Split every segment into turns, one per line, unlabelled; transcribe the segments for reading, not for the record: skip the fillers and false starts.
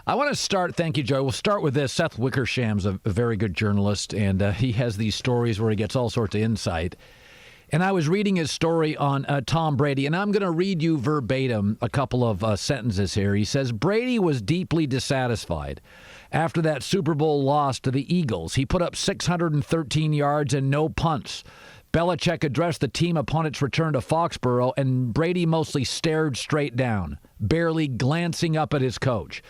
I want to start, thank you, Joe. We'll start with this. Seth Wickersham's a very good journalist, and he has these stories where he gets all sorts of insight. And I was reading his story on Tom Brady, and I'm going to read you verbatim a couple of sentences here. He says, Brady was deeply dissatisfied after that Super Bowl loss to the Eagles. He put up 613 yards and no punts. Belichick addressed the team upon its return to Foxborough, and Brady mostly stared straight down, barely glancing up at his coach.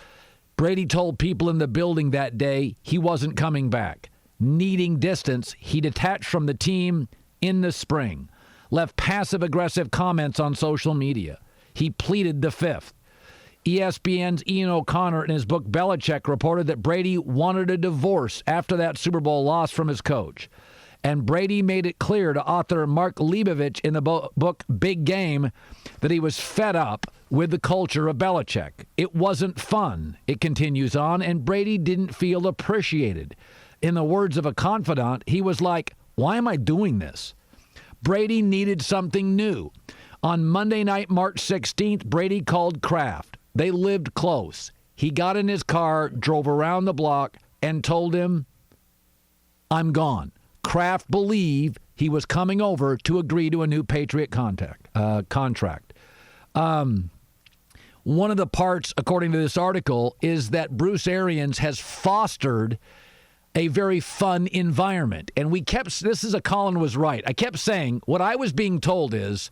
Brady told people in the building that day he wasn't coming back. Needing distance, he detached from the team in the spring, left passive-aggressive comments on social media. He pleaded the fifth. ESPN's Ian O'Connor, in his book Belichick, reported that Brady wanted a divorce after that Super Bowl loss from his coach. And Brady made it clear to author Mark Leibovich in the book Big Game that he was fed up with the culture of Belichick. It wasn't fun, it continues on, and Brady didn't feel appreciated. In the words of a confidant, he was like, why am I doing this? Brady needed something new. On Monday night, March 16th, Brady called Kraft. They lived close. He got in his car, drove around the block, and told him, I'm gone. Kraft believed he was coming over to agree to a new Patriot contract. One of the parts, according to this article, is that Bruce Arians has fostered a very fun environment. And this is Colin was right. I kept saying, what I was being told is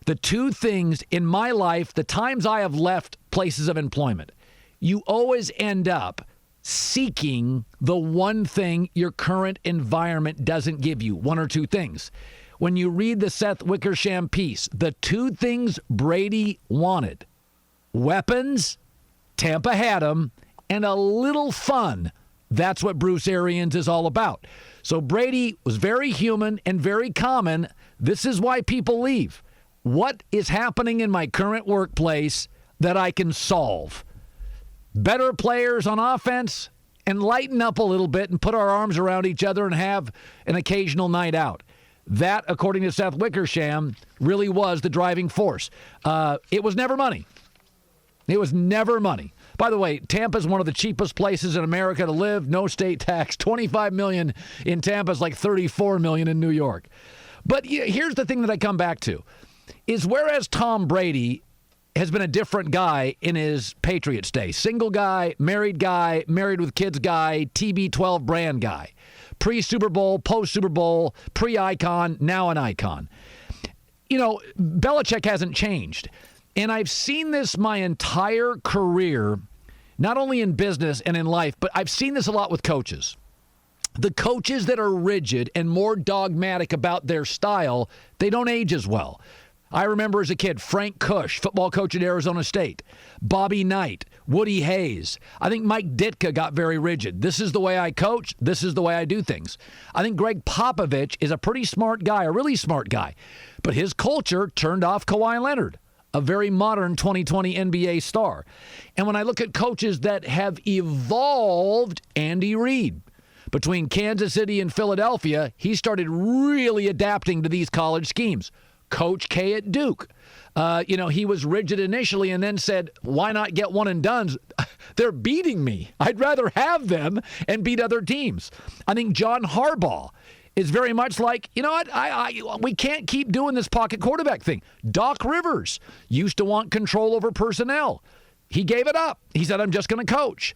the two things in my life, the times I have left places of employment, you always end up seeking the one thing your current environment doesn't give you, one or two things. When you read the Seth Wickersham piece, the two things Brady wanted, weapons, Tampa had them, and a little fun. That's what Bruce Arians is all about. So Brady was very human and very common. This is why people leave. What is happening in my current workplace that I can solve? Better players on offense, and lighten up a little bit and put our arms around each other and have an occasional night out. That, according to Seth Wickersham, really was the driving force. It was never money. It was never money. By the way, Tampa is one of the cheapest places in America to live. No state tax. $25 million in Tampa is like $34 million in New York. But here's the thing that I come back to, is whereas Tom Brady has been a different guy in his Patriots day. Single guy, married with kids guy, TB12 brand guy. Pre-Super Bowl, post-Super Bowl, pre-icon, now an icon. You know, Belichick hasn't changed. And I've seen this my entire career, not only in business and in life, but I've seen this a lot with coaches. The coaches that are rigid and more dogmatic about their style, they don't age as well. I remember as a kid, Frank Kush, football coach at Arizona State, Bobby Knight, Woody Hayes. I think Mike Ditka got very rigid. This is the way I coach. This is the way I do things. I think Greg Popovich is a pretty smart guy, a really smart guy. But his culture turned off Kawhi Leonard, a very modern 2020 NBA star. And when I look at coaches that have evolved, Andy Reid. Between Kansas City and Philadelphia, he started really adapting to these college schemes. Coach K at Duke. He was rigid initially and then said, why not get one and dones? They're beating me. I'd rather have them and beat other teams. I think John Harbaugh is very much like, you know what, we can't keep doing this pocket quarterback thing. Doc Rivers used to want control over personnel. He gave it up. He said, I'm just going to coach.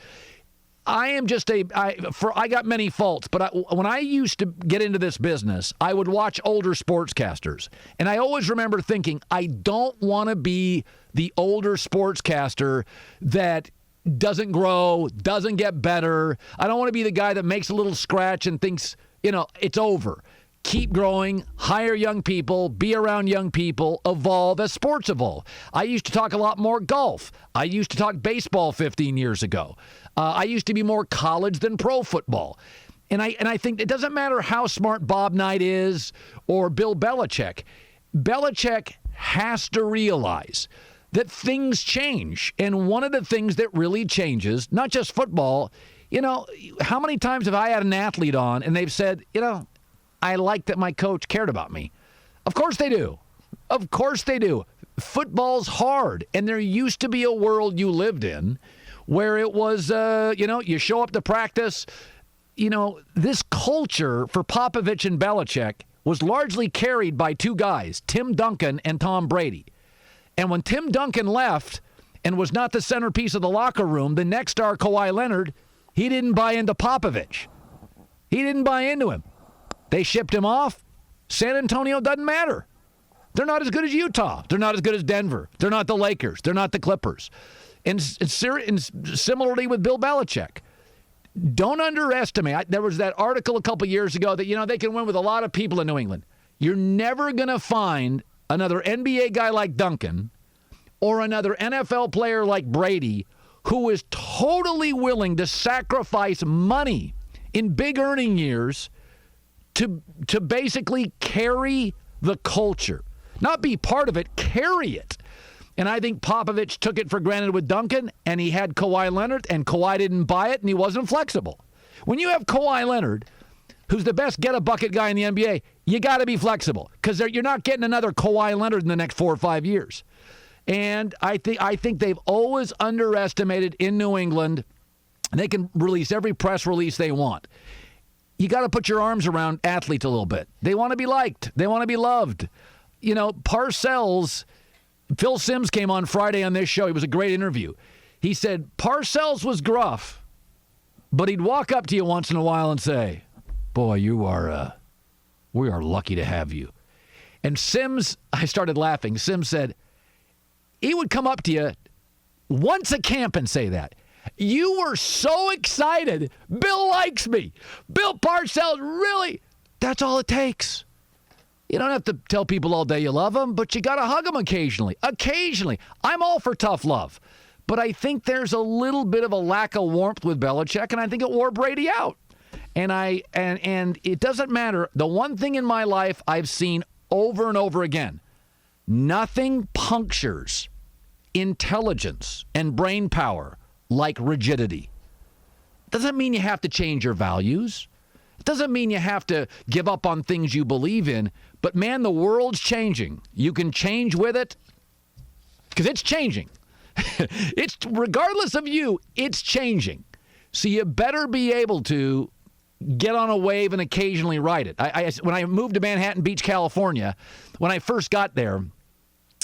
I got many faults, but when I used to get into this business, I would watch older sportscasters. And I always remember thinking, I don't want to be the older sportscaster that doesn't grow, doesn't get better. I don't want to be the guy that makes a little scratch and thinks, it's over. Keep growing, hire young people, be around young people, evolve as sports evolve. I used to talk a lot more golf. I used to talk baseball 15 years ago. I used to be more college than pro football. And I think it doesn't matter how smart Bob Knight is or Bill Belichick. Belichick has to realize that things change. And one of the things that really changes, not just football, how many times have I had an athlete on and they've said, I like that my coach cared about me. Of course they do. Of course they do. Football's hard. And there used to be a world you lived in where it was, you show up to practice. This culture for Popovich and Belichick was largely carried by two guys, Tim Duncan and Tom Brady. And when Tim Duncan left and was not the centerpiece of the locker room, the next star, Kawhi Leonard, he didn't buy into Popovich. He didn't buy into him. They shipped him off. San Antonio doesn't matter. They're not as good as Utah. They're not as good as Denver. They're not the Lakers. They're not the Clippers. And similarly with Bill Belichick. Don't underestimate. There was that article a couple years ago that, they can win with a lot of people in New England. You're never going to find another NBA guy like Duncan or another NFL player like Brady who is totally willing to sacrifice money in big earning years to basically carry the culture. Not be part of it, carry it. And I think Popovich took it for granted with Duncan, and he had Kawhi Leonard, and Kawhi didn't buy it, and he wasn't flexible. When you have Kawhi Leonard, who's the best get-a-bucket guy in the NBA, you got to be flexible because you're not getting another Kawhi Leonard in the next 4 or 5 years. And I think they've always underestimated in New England. They can release every press release they want. You got to put your arms around athletes a little bit. They want to be liked. They want to be loved. Parcells, Phil Simms came on Friday on this show. It was a great interview. He said, Parcells was gruff, but he'd walk up to you once in a while and say, boy, we are lucky to have you. And Simms, I started laughing. Simms said, he would come up to you once a camp and say that. You were so excited. Bill likes me. Bill Parcells, really? That's all it takes. You don't have to tell people all day you love them, but you got to hug them occasionally. Occasionally. I'm all for tough love. But I think there's a little bit of a lack of warmth with Belichick, and I think it wore Brady out. And it doesn't matter. The one thing in my life I've seen over and over again, nothing punctures intelligence and brain power like rigidity. Doesn't mean you have to change your values. It doesn't mean you have to give up on things you believe in. But man, the world's changing. You can change with it because it's changing. It's regardless of you, it's changing. So you better be able to get on a wave and occasionally ride it. When I moved to Manhattan Beach, California, when I first got there,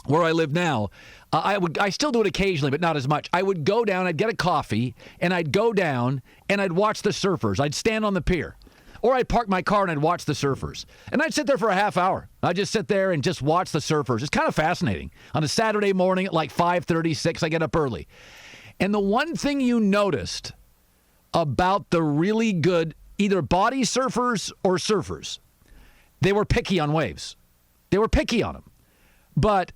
where I live now, I still do it occasionally, but not as much. I would go down, I'd get a coffee, and I'd go down, and I'd watch the surfers. I'd stand on the pier. Or I'd park my car, and I'd watch the surfers. And I'd sit there for a half hour. I'd just sit there and just watch the surfers. It's kind of fascinating. On a Saturday morning at like 5:36, I get up early. And the one thing you noticed about the really good, either body surfers or surfers, they were picky on waves. They were picky on them. But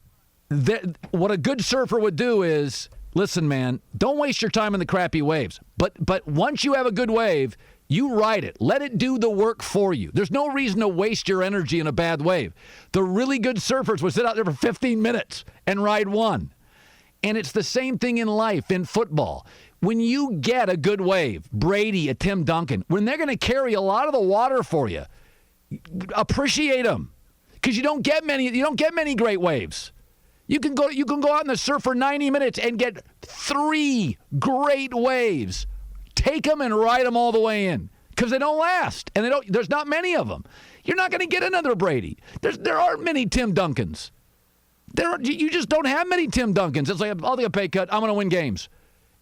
what a good surfer would do is, listen, man, don't waste your time in the crappy waves. But once you have a good wave, you ride it. Let it do the work for you. There's no reason to waste your energy in a bad wave. The really good surfers would sit out there for 15 minutes and ride one. And it's the same thing in life, in football. When you get a good wave, Brady, a Tim Duncan, when they're going to carry a lot of the water for you, appreciate them. Because you don't get many great waves. You can go out in the surf for 90 minutes and get 3 great waves. Take them and ride them all the way in because they don't last, and there's not many of them. You're not going to get another Brady. There aren't many Tim Duncans. You just don't have many Tim Duncans. It's like, I'll take a pay cut. I'm going to win games.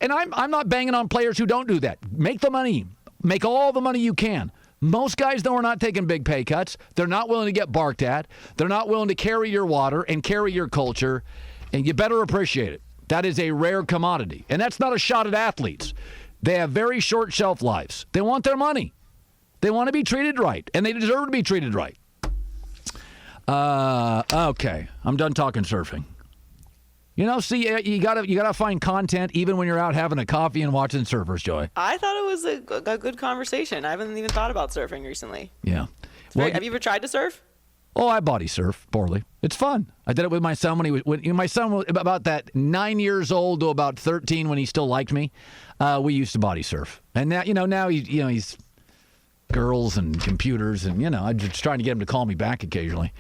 And I'm not banging on players who don't do that. Make the money. Make all the money you can. Most guys, though, are not taking big pay cuts. They're not willing to get barked at. They're not willing to carry your water and carry your culture, and you better appreciate it. That is a rare commodity, and that's not a shot at athletes. They have very short shelf lives. They want their money. They want to be treated right, and they deserve to be treated right. Okay, I'm done talking surfing. See, you gotta find content even when you're out having a coffee and watching surfers, Joy.
I thought it was a good conversation. I haven't even thought about surfing recently.
Yeah.
Have you ever tried to surf?
Oh, I body surf poorly. It's fun. I did it with my son when my son was about that 9 years old to about 13 when he still liked me. We used to body surf, and now he's girls and computers, and I'm just trying to get him to call me back occasionally.